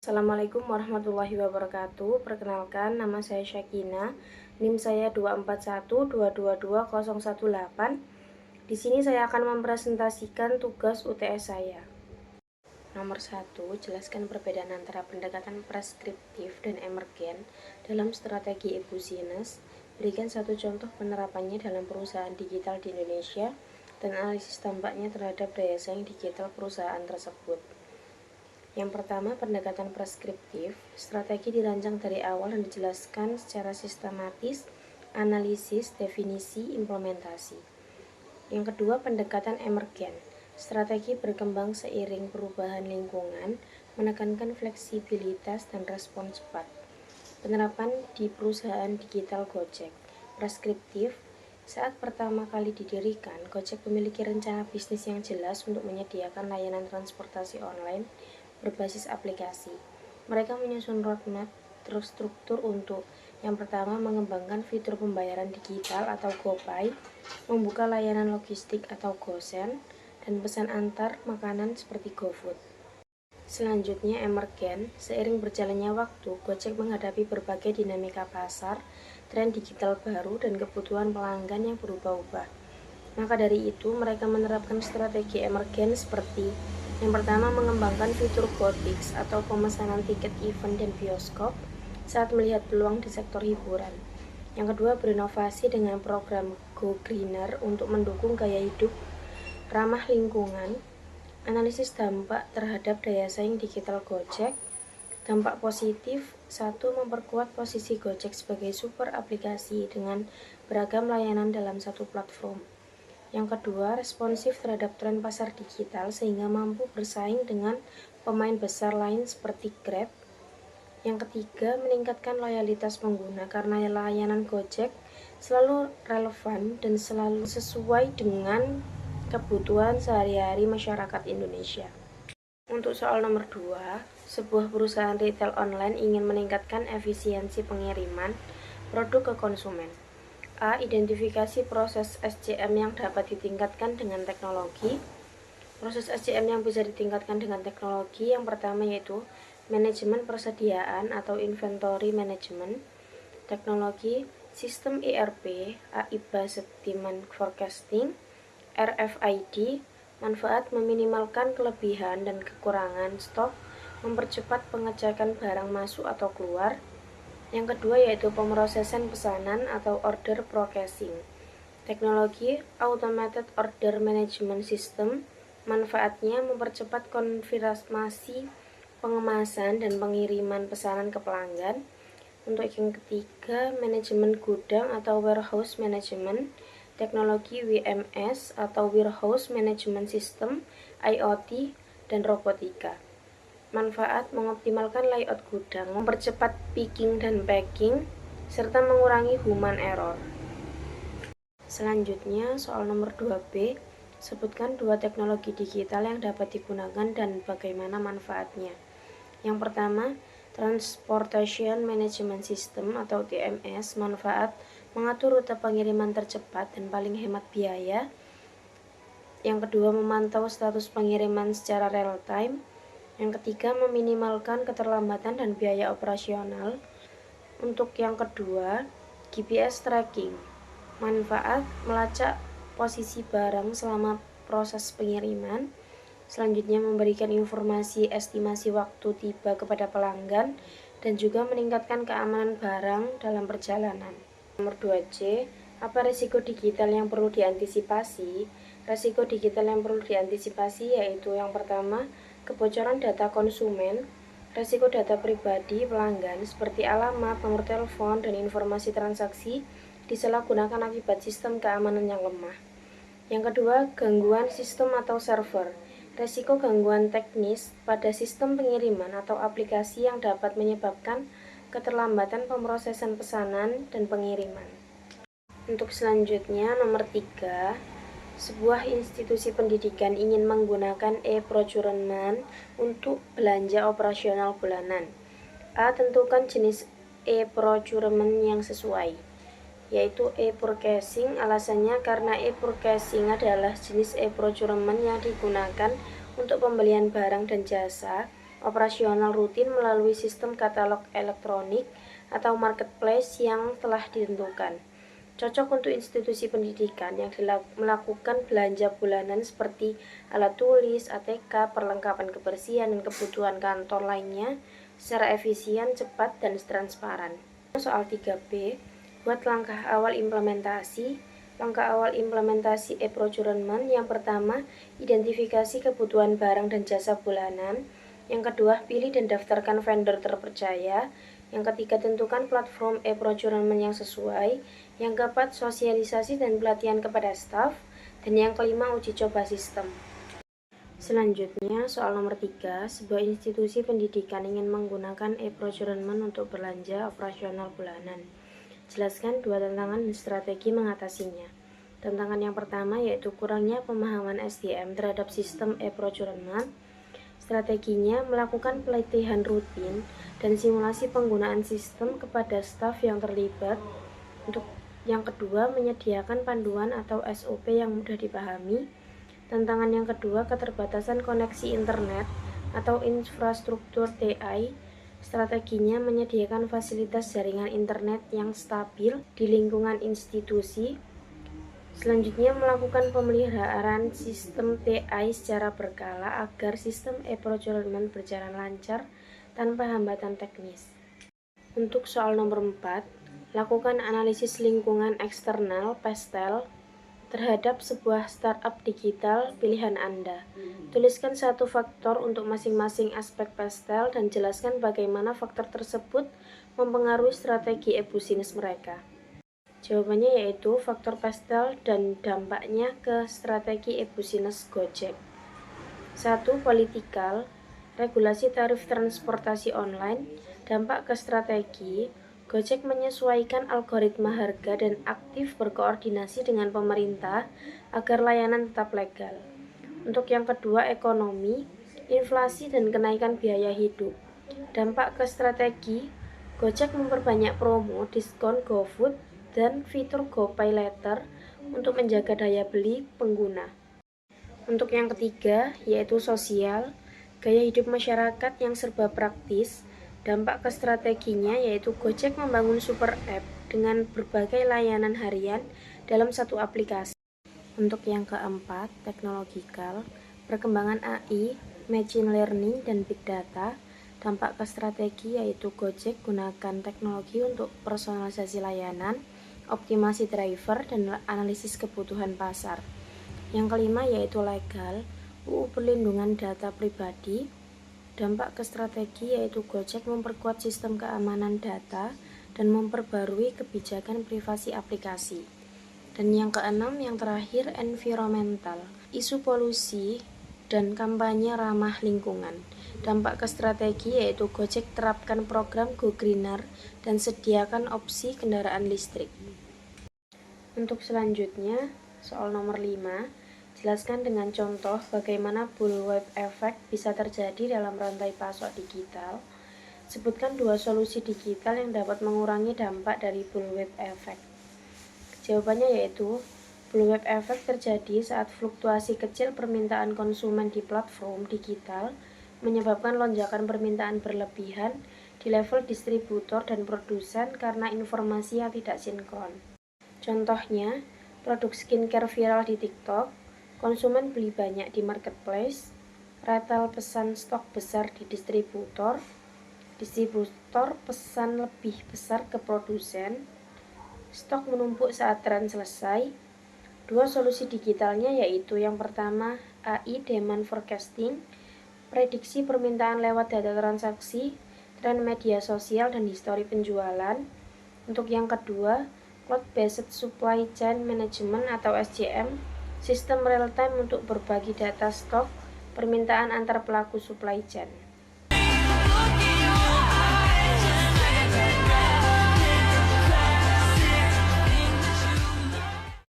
Assalamualaikum warahmatullahi wabarakatuh. Perkenalkan, nama saya Syakina. NIM saya 241222018. Di sini saya akan mempresentasikan tugas UTS saya. Nomor 1, jelaskan perbedaan antara pendekatan preskriptif dan emergen dalam strategi e-business. Berikan satu contoh penerapannya dalam perusahaan digital di Indonesia dan analisis dampaknya terhadap daya saing digital perusahaan tersebut. Yang pertama, pendekatan preskriptif. Strategi dirancang dari awal dan dijelaskan secara sistematis, analisis, definisi, implementasi. Yang kedua, pendekatan emergen. Strategi berkembang seiring perubahan lingkungan, menekankan fleksibilitas dan respon cepat. Penerapan di perusahaan digital Gojek. Preskriptif. Saat pertama kali didirikan, Gojek memiliki rencana bisnis yang jelas untuk menyediakan layanan transportasi online berbasis aplikasi. Mereka menyusun roadmap terstruktur untuk yang pertama, mengembangkan fitur pembayaran digital atau GoPay, membuka layanan logistik atau GoSend, dan pesan antar makanan seperti GoFood. Selanjutnya, emergen. Seiring berjalannya waktu, Gojek menghadapi berbagai dinamika pasar, tren digital baru, dan kebutuhan pelanggan yang berubah-ubah. Maka dari itu, mereka menerapkan strategi emergen seperti yang pertama, mengembangkan fitur GoTix atau pemesanan tiket event dan bioskop saat melihat peluang di sektor hiburan. Yang kedua, berinovasi dengan program Go Greener untuk mendukung gaya hidup ramah lingkungan. Analisis dampak terhadap daya saing digital Gojek. Dampak positif, 1. Memperkuat posisi Gojek sebagai super aplikasi dengan beragam layanan dalam satu platform. Yang kedua, responsif terhadap tren pasar digital sehingga mampu bersaing dengan pemain besar lain seperti Grab. Yang ketiga, meningkatkan loyalitas pengguna karena layanan Gojek selalu relevan dan selalu sesuai dengan kebutuhan sehari-hari masyarakat Indonesia. Untuk soal nomor 2, sebuah perusahaan retail online ingin meningkatkan efisiensi pengiriman produk ke konsumen. A. Identifikasi proses SCM yang dapat ditingkatkan dengan teknologi. Proses SCM yang bisa ditingkatkan dengan teknologi yang pertama yaitu manajemen persediaan atau inventory management, teknologi sistem ERP, AI Based Demand Forecasting, RFID, manfaat meminimalkan kelebihan dan kekurangan stok, mempercepat pengecekan barang masuk atau keluar. Yang kedua yaitu pemrosesan pesanan atau order processing. Teknologi Automated Order Management System, manfaatnya mempercepat konfirmasi pengemasan dan pengiriman pesanan ke pelanggan. Untuk yang ketiga, manajemen gudang atau warehouse management, teknologi WMS atau warehouse management system, IoT, dan robotika. Manfaat mengoptimalkan layout gudang, mempercepat picking dan packing, serta mengurangi human error. Selanjutnya, soal nomor 2B, sebutkan 2 teknologi digital yang dapat digunakan dan bagaimana manfaatnya. Yang pertama, Transportation Management System atau TMS, manfaat mengatur rute pengiriman tercepat dan paling hemat biaya. Yang kedua, memantau status pengiriman secara real time. Yang ketiga, meminimalkan keterlambatan dan biaya operasional. Untuk yang kedua, GPS tracking. Manfaat melacak posisi barang selama proses pengiriman. Selanjutnya, memberikan informasi estimasi waktu tiba kepada pelanggan dan juga meningkatkan keamanan barang dalam perjalanan. Nomor 2C, apa risiko digital yang perlu diantisipasi? Risiko digital yang perlu diantisipasi yaitu yang pertama, kebocoran data konsumen, risiko data pribadi pelanggan seperti alamat, nomor telepon, dan informasi transaksi disalahgunakan akibat sistem keamanan yang lemah. Yang kedua, gangguan sistem atau server, risiko gangguan teknis pada sistem pengiriman atau aplikasi yang dapat menyebabkan keterlambatan pemrosesan pesanan dan pengiriman. Untuk selanjutnya, nomor 3, sebuah institusi pendidikan ingin menggunakan e-procurement untuk belanja operasional bulanan. A. Tentukan jenis e-procurement yang sesuai, yaitu e-purchasing. Alasannya karena e-purchasing adalah jenis e-procurement yang digunakan untuk pembelian barang dan jasa operasional rutin melalui sistem katalog elektronik atau marketplace yang telah ditentukan. Cocok untuk institusi pendidikan yang melakukan belanja bulanan seperti alat tulis, ATK, perlengkapan kebersihan, dan kebutuhan kantor lainnya secara efisien, cepat, dan transparan. Soal 3B, buat langkah awal implementasi. Langkah awal implementasi e-procurement yang pertama, identifikasi kebutuhan barang dan jasa bulanan. Yang kedua, pilih dan daftarkan vendor terpercaya. Yang ketiga, tentukan platform e-procurement yang sesuai. Yang keempat, sosialisasi dan pelatihan kepada staf. Dan yang kelima, uji coba sistem. Selanjutnya, soal nomor 3, sebuah institusi pendidikan ingin menggunakan e-procurement untuk belanja operasional bulanan. Jelaskan 2 tantangan dan strategi mengatasinya. Tantangan yang pertama yaitu kurangnya pemahaman SDM terhadap sistem e-procurement. Strateginya melakukan pelatihan rutin dan simulasi penggunaan sistem kepada staf yang terlibat. Untuk yang kedua, menyediakan panduan atau SOP yang mudah dipahami. Tantangan yang kedua, keterbatasan koneksi internet atau infrastruktur TI. Strateginya menyediakan fasilitas jaringan internet yang stabil di lingkungan institusi. Selanjutnya, melakukan pemeliharaan sistem TI secara berkala agar sistem e-procurement berjalan lancar tanpa hambatan teknis. Untuk soal nomor 4, lakukan analisis lingkungan eksternal PESTEL terhadap sebuah startup digital pilihan Anda. Tuliskan 1 faktor untuk masing-masing aspek PESTEL dan jelaskan bagaimana faktor tersebut mempengaruhi strategi e-bisnis mereka. Jawabannya yaitu faktor PESTEL dan dampaknya ke strategi e-bisnis Gojek. 1. Politikal, regulasi tarif transportasi online, dampak ke strategi. Gojek menyesuaikan algoritma harga dan aktif berkoordinasi dengan pemerintah agar layanan tetap legal. Untuk yang kedua, ekonomi, inflasi dan kenaikan biaya hidup. Dampak ke strategi, Gojek memperbanyak promo, diskon GoFood, dan fitur GoPay Later untuk menjaga daya beli pengguna. Untuk yang ketiga, yaitu sosial, gaya hidup masyarakat yang serba praktis. Dampak ke strateginya yaitu Gojek membangun super app dengan berbagai layanan harian dalam satu aplikasi. Untuk yang keempat, teknologikal, perkembangan AI, machine learning, dan big data. Dampak ke strategi yaitu Gojek gunakan teknologi untuk personalisasi layanan, optimasi driver, dan analisis kebutuhan pasar. Yang kelima yaitu legal, UU perlindungan data pribadi. Dampak ke strategi yaitu Gojek memperkuat sistem keamanan data dan memperbarui kebijakan privasi aplikasi. Dan yang keenam, yang terakhir, environmental, isu polusi dan kampanye ramah lingkungan. Dampak ke strategi yaitu Gojek terapkan program Go Greener dan sediakan opsi kendaraan listrik. Untuk selanjutnya, soal nomor 5, jelaskan dengan contoh bagaimana bullwhip effect bisa terjadi dalam rantai pasok digital. Sebutkan 2 solusi digital yang dapat mengurangi dampak dari bullwhip effect. Jawabannya yaitu, bullwhip effect terjadi saat fluktuasi kecil permintaan konsumen di platform digital menyebabkan lonjakan permintaan berlebihan di level distributor dan produsen karena informasi yang tidak sinkron. Contohnya, produk skincare viral di TikTok, konsumen beli banyak di marketplace, retail pesan stok besar di distributor pesan lebih besar ke produsen, stok menumpuk saat tren selesai. 2 solusi digitalnya yaitu yang pertama, AI Demand Forecasting, prediksi permintaan lewat data transaksi, tren media sosial, dan histori penjualan. Untuk yang kedua, Cloud-Based Supply Chain Management atau SCM, sistem real-time untuk berbagi data stok permintaan antar pelaku supply chain.